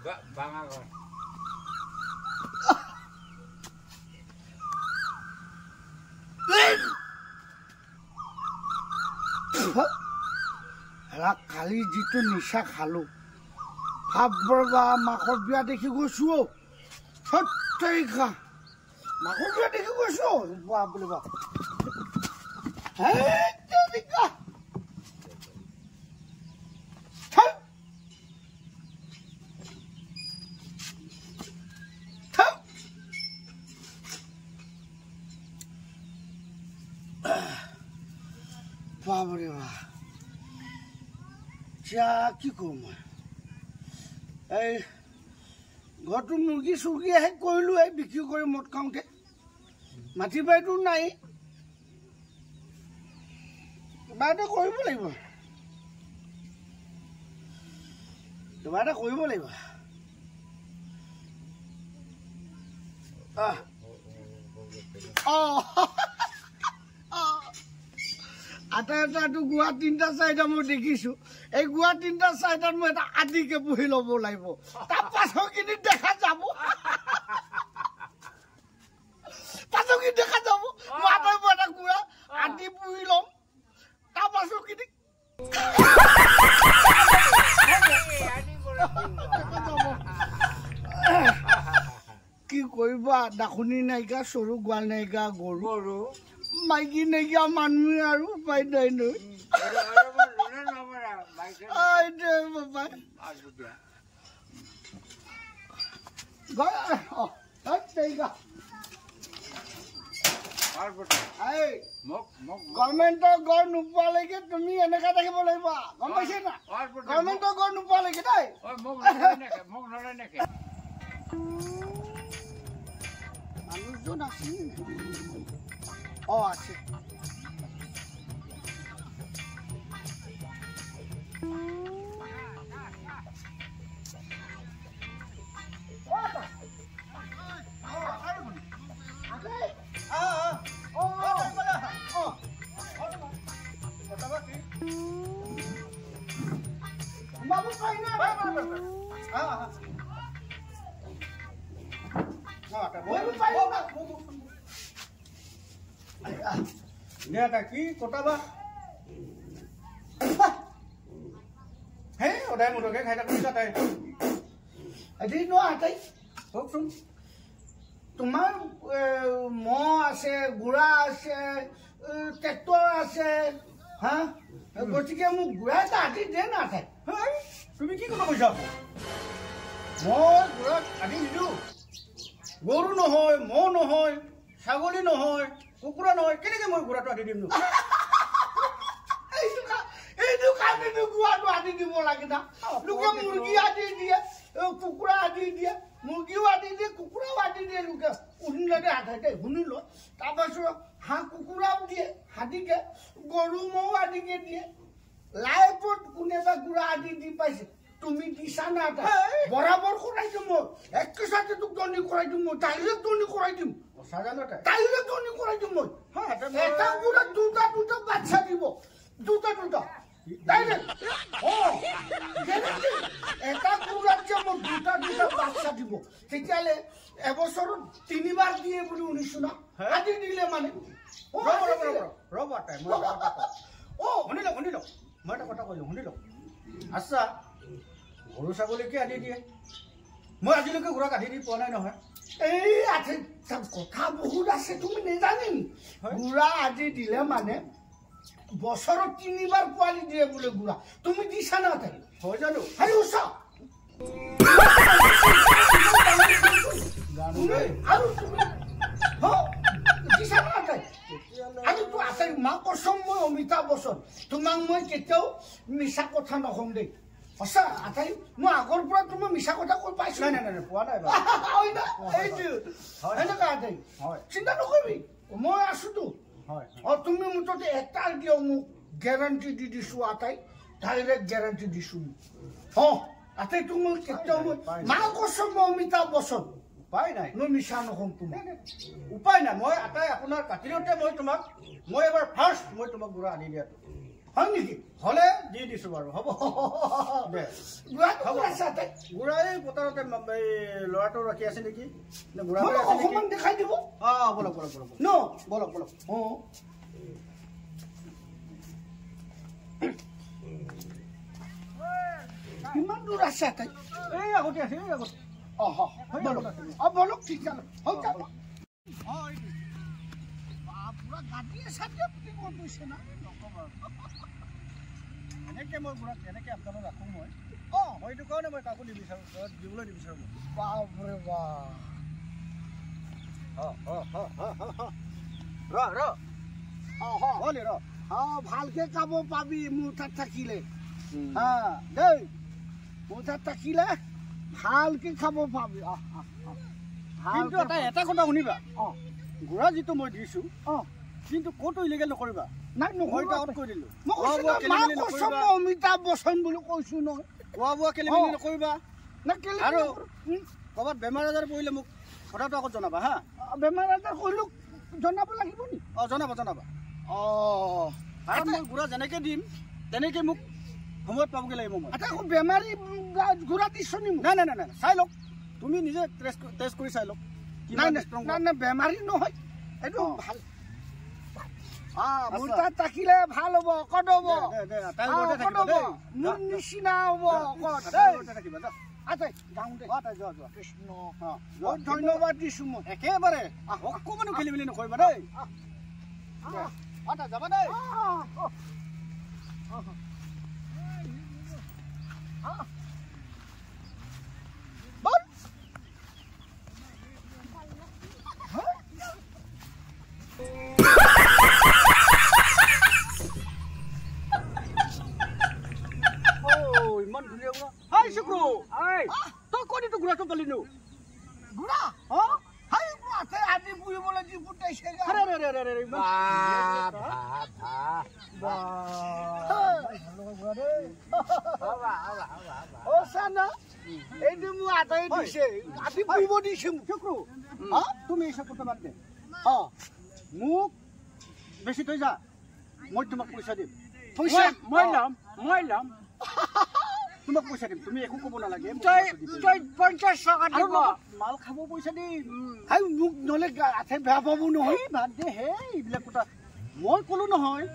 ভাঙা ঘৰ কালি যিটো নিচা খালো ভাবৰবা মাকৰ বিয়া দেখি গৈছো সত্যিকা মাকৰ বিয়া দেখি গৈছো বুলি বাবৰে বা কি কৰো মই এই ঘৰটো মুৰ্গী চুৰ্গী আহে কৰিলো এই বিক্ৰী কৰি মদ খাওঁতে মাটি বাৰীটো নাই কিবা এটা কৰিব লাগিব আটাটো গুৱা ৩টা ৪টা মই দেখিছো এই গুৱা ৩টা ৪টাত মই এটা আদিকে পুহি ল'ব লাগিব তাৰ পাছৰখিনি দেখা যাব মই এটা গুৱা আদি পুহি ল'ম তাৰ পাছৰখিনি কি কৰিবা দাখুনি নাইকা সৰু গোৱাল নাইকা গৰু মাইকী নাইকিয়া মানুহে আৰু উপায় নাই নৈ গভৰ্ণমেণ্টৰ গড় নোপোৱালৈকে তুমি এনেকা থাকিব লাগিব গম পাইছে না গভৰ্ণমেণ্টৰ গড় নোপোৱালৈকে দেই মানুহজন আছিল আছে কি কটাবা হে ওদাই মুদকে খাই থাকোঁ তাই এদিন আটাই কওকচোন তোমাৰ মহ আছে গুড়া আছে ট্ৰেক্টৰ আছে হা গতিকে মোক গুড়া এটা আদি দে নাথাকে তুমি কি কথা কৈছা মই গুড়া আদি নিদিওঁ গৰু নহয় মহ নহয় ছাগলী নহয় কুকুৰা নহয় কেনেকৈ মই গুড়াটো আদি দিম এইটো কাৰণেতো গুড়াটো আদি দিব লাগে না লোকে মুৰ্গী আদি দিয়ে কুকুৰা আদি দিয়ে মুৰ্গীও আদি দিয়ে কুকুৰাও আদি দিয়ে লোকে শুনিলে আধাতে শুনি লয় তাৰপাছত হাঁহ কুকুৰাও দিয়ে হাতীকে গৰু মৌ আদিকে দিয়ে লাইফত কোনোবা গুড়া আদি দি পাইছে তুমি দিছা না বৰাবৰ কৰাই দিম মই একেচাতে তোক দণ্ডি কৰাই দিম মই ডাইৰেক্ট দণ্ডি কৰাই দিম ডাইৰেক্ট দণ্ডি কৰাই দিম মই এটা গুড়াত দুটা বাচ্চা দিব দুটা ডাইৰেক্ট এটা গুড়াত যে মই দুটা বাচ্চা দিব তেতিয়াহ'লে এবছৰত 3বাৰ দিয়ে বুলি শুনিছো না আদি দিলে মানে ৰ'বা শুনি লওক মই এটা কথা কৈছো শুনি লওক আচ্ছা গৰু ছাগলীকে আদি দিয়ে মই আজিলৈকে গুড়াক আদি দি পোৱা নাই নহয় এই আছে কথা বহুত আছে তুমি নেজানিম গুড়া আদি দিলে মানে বছৰত 3বাৰ পোৱালি দিয়ে বোলে গুড়া তুমি দিছা না তাই হয় জানো আৰে উছা আৰু তুমি দিছা না তাই আজি তো আছে মা কসম মই অমিতাভ বচ্চন তোমাক মই কেতিয়াও মিছা কথা নকম দেই সঁচা আটাই মই আগৰ পৰা তুমি মিছা কথা কৈ পাইছো নাই পোৱা নাই এনেকুৱা আটাই চিন্তা নকৰিবি মই আছোতো তুমি মুঠতে এটা দিও মোক গ্যাৰাণ্টি দি দিছো আটাই ডাইৰেক্ট গ্যাৰাণ্টি দিছো আটাই তুমি কেতিয়াও মা কসম অমিতাভ বচ্চন উপায় নাই মই মিছা নকম তোমাক উপায় নাই মই আটাই আপোনাৰ কাটিলতে মই এবাৰ ফাৰ্ষ্ট মই তোমাক গুড়া আনি দিয়াটো হয় নেকি হলে দি দিছো বাৰু হ'ব দে গুড়া এই পথাৰতে ল'ৰাটো ৰখি আছে নেকি নে গুড়া অকণমান দেখাই দিব বলক বলক বলক ন বলক বলক কিমান দূৰ আছে তাই এই আগতে আছে এই আগতে বলক ঠিক আছে হৈ যাব পুৰা গাড়ীয়ে চাটিয়ে বুলি কৈ কৈছে না এনেকৈ মই গুড়াক এনেকৈ আপোনালোক ৰাখোঁ মই এইটো কাৰণে মই কাকো নিবিচাৰোঁ ঘৰত দিবলৈ নিবিচাৰোঁ বাপৰে বাপ ভালকে খাব পাবি মোৰ তাত থাকিলে দেই মোৰ তাত থাকিলে ভালকে খাব পাবি কিন্তু এটা কথা শুনিবা গুড়া যিটো মই দিছোঁ কিন্তু ক'তো ইলিগেল নকৰিবা নাই মই গাঁৱত কৈ দিলোঁ অমিতাভ বচ্চন বুলি কৈছো নহয় খোৱা বোৱা খেলি মেলি নকৰিবা আৰু ক'ৰবাত বেমাৰ আজাৰ পৰিলে মোক কথাটো আগত জনাবা হা বেমাৰ আজাৰ কৰিলো জনাব লাগিব নি জনাবা জনাবা কাৰণ মই গুড়া যেনেকৈ দিম তেনেকৈ মোক সময়ত পাবগৈ লাগিব মই এটা বেমাৰী গুড়া দিছ নি নাই নাই নাই নাই চাই লওক তুমি নিজে টেষ্ট কৰি চাই লওক নাই নাই বেমাৰী নহয় এইটো ভাল মোৰ তাত থাকিলে ভাল হ'ব কত হ'ব মোৰ নিচিনা হ'ব কৃষ্ণ ধন্যবাদ দিছো মই একেবাৰে অকণমানো খেলি মেলি নকৰিবা দেই যাবা দেই ইমান ধুনীয়া গুড়া হাই শুক্ৰু তই ক'ত এইটো গুড়াটো পালি নো গুড়া আজি পুহিবলৈ যি ফুটাইছে এইটো মোক আটাই দিছে আজি পুহিব দিছে শুক্ৰু তুমি এইসব কথা বাদ দে মোক বেছি থৈ যা মই তোমাক পইচা দিম পইচা মই ল'ম তোমাক পইচা দিম তুমি একো ক'ব নালাগে 50 টকা দিব মাল খাব পইচা দিম মোক নহ'লে আঠে বেয়া পাব নহয় বাদ দে হে এইবিলাক কথা মই ক'লো নহয়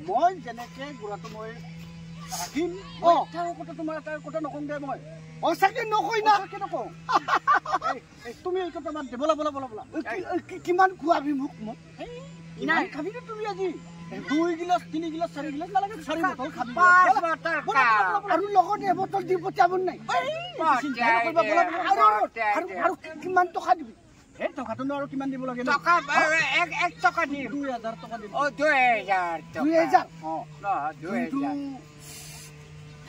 মই যেনেকৈ গুড়াটো মই ৰাখিম তাৰ কথা তোমাৰ তাৰ কথা নকওঁ দে মই সঁচাকে নকয় না নকওঁ তুমি এই কথা বাদ দে বলা বলা বলা বলা কিমান খোৱাবি মোক মোক নাই খাবি নে তুমি আজি 2 গিলাচ 3 গিলাচ 4 গিলাচ নালাগে 4 বটল খাবি আৰু লগত এবটল দি পঠিয়াব নাই আৰু কিমান টকা দিবি এই টকাটো আৰু কিমান দিব লাগে 1 টকা দিম 2000 টকা দিম 2000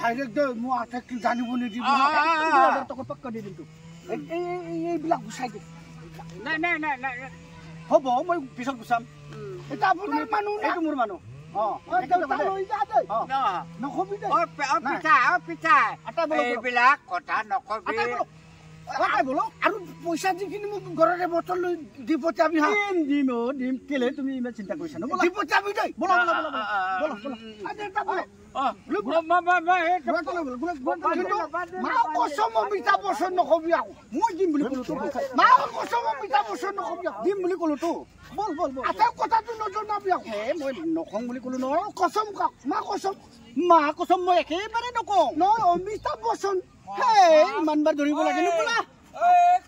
ডাইৰেক্ট দে মই আটাইক জানিব নিদিব 2000 টকা পাক্কা দি দিম তোক এইবিলাক গুচাই দে নাই নাই নাই নাই হ'ব মই পিছত গুচাম এটা আপোনাৰ মানুহ এইটো মোৰ মানুহ নকবি দে এইবিলাক কথা নকবি আৰু পইচা যিখিনি মোক ঘৰৰে বটল লৈ দি পঠিয়াবি দিম কেলে তুমি ইমান চিন্তা কৰিছা ন দি পঠিয়াবি দেই মিঠা বচন নকবি আকৌ মই দিম বুলি ক'লো মিঠা বচন নকবি দিম বুলি ক'লোতো বল বল বল কথাটো নজনাবি আকৌ মই নকওঁ বুলি ক'লো নহয় কচম কাক মা কচম মই একেবাৰে নকওঁ নহয় অমিতাভ বচ্চন ইমানবাৰ ধৰিব লাগে বোলা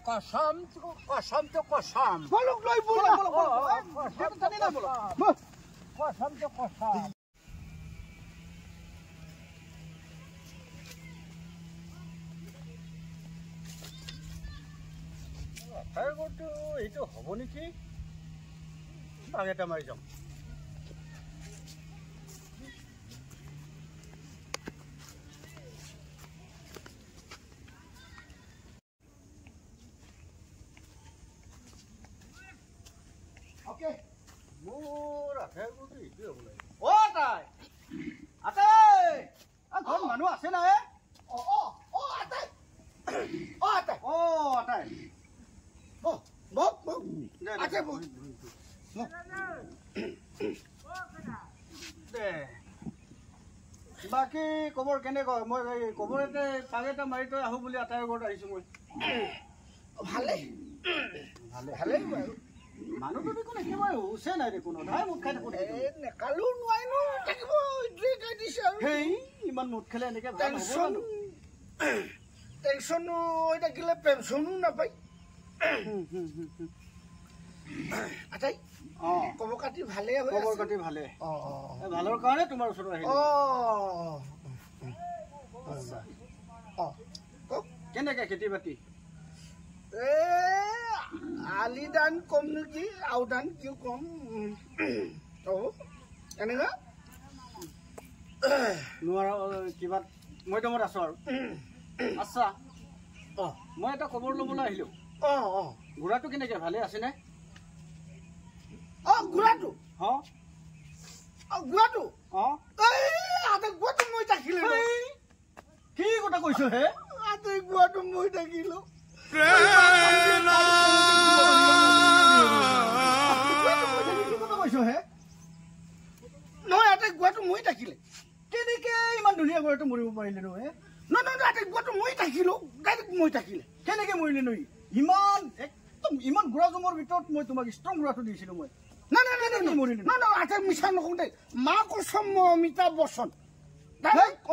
কসমটো কসম বলক লৈ এইটো হ'ব নেকি ভাগ এটা মাৰি যাম মোৰ আটাইবোৰতো এইটোৱে হ'ব লাগে ঘৰত মানুহ আছে নাই বাকী খবৰ কেনেকুৱা মই খবৰ এটা পাগ এটা মাৰি থৈ আহোঁ বুলি আটাইৰ ঘৰত আহিছোঁ মই ভালে ভালে ভালেই বাৰু মানুহটো দেখোন একেবাৰে হুচে নাই দেখোন সদায় মুঠ খাই থাকোঁ নেকালো নোৱাৰিনো থাকিব এইটোৱে কৈ দিছে আৰু সেই ইমান মুঠ খালে এনেকৈ টেনশ্যনো হৈ থাকিলে পেঞ্চনো নাপায় আটাই খবৰ খাতি ভালে খবৰ খাতি ভালে ভালৰ কাৰণে তোমাৰ ওচৰত আহিলোঁ কেনেকৈ খেতি বাতি আলি ধান কম নেকি আউ ধান কিয় কম এনেকুৱা নোৱাৰা কিবা মই তোমাত আছোঁ আৰু আচ্ছা মই এটা খবৰ ল'বলৈ আহিলোঁ ঘোঁৰাটো কেনেকৈ ভালে আছেনে ঘোঁৰাটো ঘোঁৰাটো ঘোঁৰাটো মই থাকিলে কি কথা কৈছো হে ঘোঁৰাটো মই থাকিলো নহয় এটা ঘোঁৰাটো মই থাকিলে কেনেকে ইমান ধুনীয়া ঘোঁৰাটো মৰিব পাৰিলে নো হে নহয় ঘোঁৰাটো মই থাকিলো ডাইৰেক্ট মই থাকিলে কেনেকে মৰিলে নো ইমান একদম ইমান ঘোঁৰা জমৰ ভিতৰত মই তোমাক ষ্ট্ৰং ঘোঁৰাটো দিছিলোঁ মই মিছা নকওঁ দেই মা কচম মই অমিতাভ বচ্চন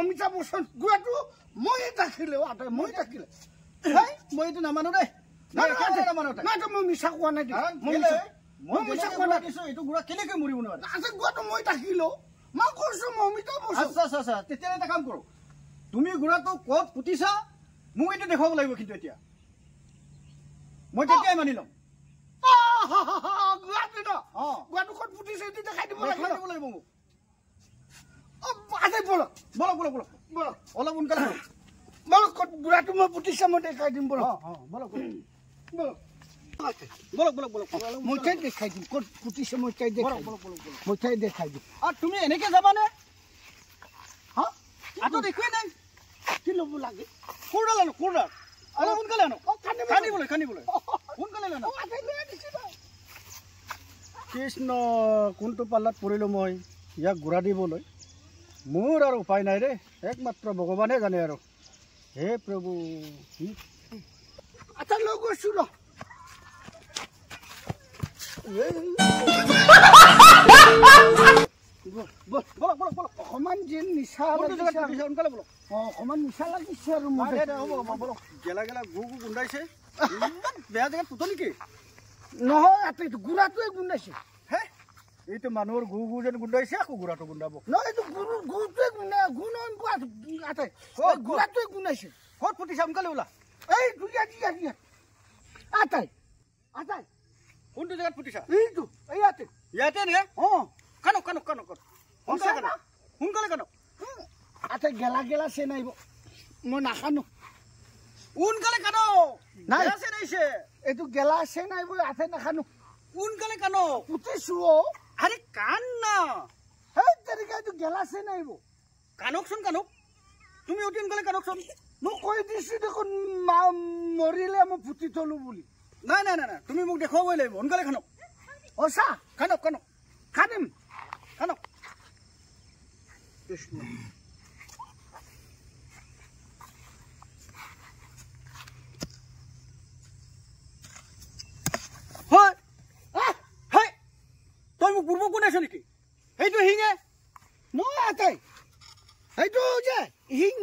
অমিতাভ বচ্চন ঘোঁৰাটো মই থাকিলে মই থাকিলে মই এইটো নামানো দেই মই মিছা কোৱা নাই মই মিছা কোৱা নাই এইটো ঘোঁৰা কেনেকে মৰিব নোৱাৰে ঘোঁৰাটো মই থাকিলো মা কচম অমিতাভ বচ্চন আচ্ছা তেতিয়াহ'লে এটা কাম কৰোঁ তুমি ঘোঁৰাটো ক'ত পুতিছা মোক এইটো দেখুৱাব লাগিব কিন্তু এতিয়া মই তেতিয়াই মানি ল'ম ঘোঁৰাটো ক'ত পুতিছে এইটো দেখাই দিব লাগিব মোক বলক অলপ সোনকালে বলক ক'ত ঘোঁৰাটো মই পুতিছে মই দেখাই দিম বলক মই তাই দেখাই দিম ক'ত পুতিছে মই তাই দেখাই দিম আৰু তুমি এনেকে যাবানে আঁতত একোৱেই নাই কি ল'ব লাগে কোৰডাল আনো কোৰডাল অলপ সোনকালে আনো খান্দিবলৈ সোনকালে আনো কৃষ্ণ কোনটো পাল্লাত পৰিলোঁ মই ইয়াক ঘূৰা দিবলৈ মোৰ আৰু উপায় নাই দেই একমাত্ৰ ভগৱানে জানে আৰু হে প্ৰভু আচ্ছা লৈ গৈছোঁ ৰ অকণমান যেন নিচা সোনকালে বলক অকণমান নিচা লাগিছে আৰু গেলা গু গোন্ধাইছে ইমান বেয়া জেগাত পুত নেকি নহয় ঘোঁৰাটোৱে গোন্ধাইছে হে এইটো মানুহৰ গু যেন গোন্ধাইছে আকৌ ঘোঁৰাটো গোন্ধাব নহয় এইটো ঘোঁৰাটোৱে ঘোঁৰাটোৱে গোন্ধাইছে ক'ত ফুটিছে সোনকালে ওলা এই আটাই কোনটো জেগাত ফুটিছা এইটো ইয়াতে নে কানক সোনকালে কানক আটাই গেলা চেন আহিব মই নাখানো সোনকালে কানো নাই নাইছে এইটো গেলা চেন আহিব আটাই নাখানো সোনকালে কানো পুতিছো আরে কান না সেই তেনেকে এইটো গেলা চেন আহিব কানকচোন কানক তুমি অতি সোনকালে কানকচোন মোক কৈ দিছো দেখোন মৰিলে মই পুতি থলো বুলি নাই তুমি মোক দেখুৱাবই লাগিব সোনকালে খানক সঁচা খানক খানিম খানক কৃষ্ণ তই মোক পূৰ্ব কোন আছ নেকি সেইটো হিঙে নহয় আটাই সেইটো যে হিং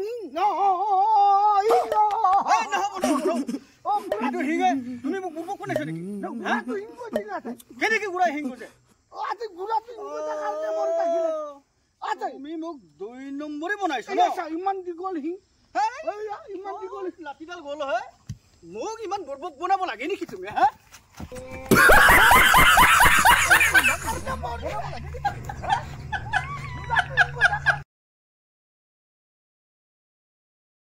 সেইটো হিঙে তুমি মোক পূৰ্ব কোন আছ নেকি কেনেকে ঘূৰাই হিং গৈছে তুমি মোক 2 নম্বৰে বনাইছো ইমান দীঘল হিং ইমান দীঘল লাঠিডাল গ'ল হয় মোক ইমান বুৰ্বক বনাব লাগে নেকি তুমি হা